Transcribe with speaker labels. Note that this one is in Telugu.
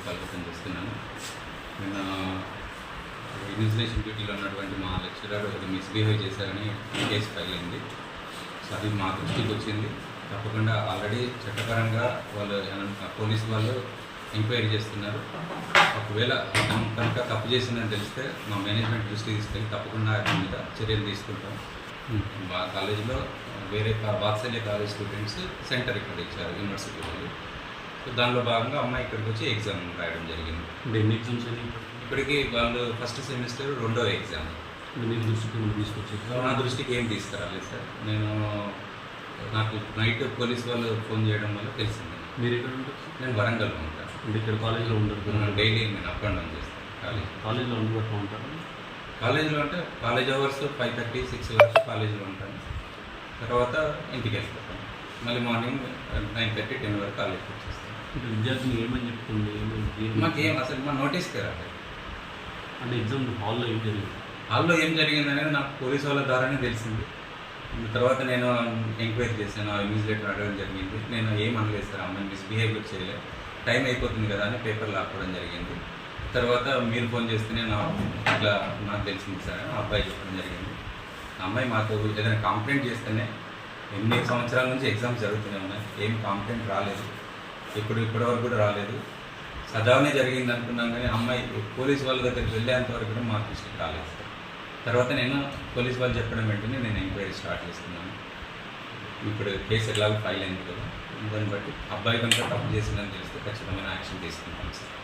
Speaker 1: కలుగుతాను చేస్తున్నాను. నిన్న ఇన్విజిలేషన్ డ్యూటీలో ఉన్నటువంటి మా లెక్చరర్ మిస్బిహేవ్ చేశారని కేసు ఫైల్ అయింది. సో అది మా దృష్టికి వచ్చింది. తప్పకుండా ఆల్రెడీ చట్టపరంగా వాళ్ళు పోలీసు వాళ్ళు ఎంక్వైరీ చేస్తున్నారు. ఒకవేళ అతను కనుక తప్పు చేసిందని తెలిస్తే మా మేనేజ్మెంట్ దృష్టికి తీసుకెళ్ళి తప్పకుండా అతని మీద చర్యలు తీసుకుంటాం. మా కాలేజీలో వేరే వాత్సల్య కాలేజ్ స్టూడెంట్స్ సెంటర్ ఇక్కడ ఇచ్చారు యూనివర్సిటీ వాళ్ళు. సో దానిలో భాగంగా అమ్మాయి ఇక్కడికి వచ్చి ఎగ్జామ్ రాయడం జరిగింది.
Speaker 2: ఎన్ని ఎగ్జామ్స్ అని
Speaker 1: ఇప్పటికి వాళ్ళు ఫస్ట్ సెమిస్టర్ 2వ ఎగ్జామ్.
Speaker 2: మీరు దృష్టికి తీసుకొచ్చారు?
Speaker 1: నా దృష్టికి ఏం తీసుకురాలేదు సార్. నాకు నైట్ పోలీస్ వాళ్ళు ఫోన్ చేయడం వల్ల తెలిసింది.
Speaker 2: మీరు ఎక్కడ ఉంటారు?
Speaker 1: నేను వరంగల్లో ఉంటాను.
Speaker 2: అంటే ఇక్కడ కాలేజీలో ఉంటారు?
Speaker 1: డైలీ నేను అప్ అండ్ డౌన్ చేస్తాను.
Speaker 2: కాలేజీలో అందుబాటులో ఉంటారు?
Speaker 1: కాలేజీలో అంటే కాలేజ్ అవర్స్ 5:30, 6 వరకు కాలేజీలో ఉంటాను. తర్వాత ఇంటికి వెళ్ళిపోతాను. మళ్ళీ మార్నింగ్ 9:30, 10 వరకు కాలేజ్కి వచ్చేస్తాను.
Speaker 2: అంటే విద్యార్థిని ఏమని చెప్తుంది?
Speaker 1: మాకేం అసలు మా నోటీస్కి రాలేదు.
Speaker 2: అంటే ఎగ్జామ్ హాల్లో ఏం జరిగింది?
Speaker 1: హాల్లో ఏం జరిగిందనేది నాకు పోలీసు వాళ్ళ ద్వారానే తెలిసింది. తర్వాత నేను ఎంక్వైరీ చేశాను. ఆ ఇన్విజిలేటర్ అడగడం జరిగింది. నేను ఏం అనలేదు సార్, అమ్మాయిని మిస్బిహేవియర్ చేయలేదు, టైం అయిపోతుంది కదా అని పేపర్ లాక్కోవడం జరిగింది. తర్వాత మీరు ఫోన్ చేస్తేనే ఇట్లా నాకు తెలిసింది సార్ అని అబ్బాయి చెప్పడం జరిగింది. ఆ అమ్మాయి మాకు ఏదైనా కంప్లైంట్ చేస్తేనే ఎన్ని సంవత్సరాల నుంచి ఎగ్జామ్స్ జరుగుతూనే ఉన్నాయి, ఏం కంప్లైంట్ రాలేదు, ఇప్పటివరకు కూడా రాలేదు. సదావనే జరిగింది అనుకున్నాం కానీ అమ్మాయి పోలీసు వాళ్ళ దగ్గరికి వెళ్ళేంత వరకు కూడా మాకు దృష్టికి రాలేదు సార్. తర్వాత నేను పోలీసు వాళ్ళు చెప్పడం వెంటనే నేను ఎంక్వైరీ స్టార్ట్ చేస్తున్నాను. ఇప్పుడు కేసు ఎలాగో ఫైల్ అయింది కదా, దాన్ని బట్టి అబ్బాయి కనుక తప్పు చేసిందని తెలిస్తే ఖచ్చితమైన యాక్షన్ తీసుకుంటాం సార్.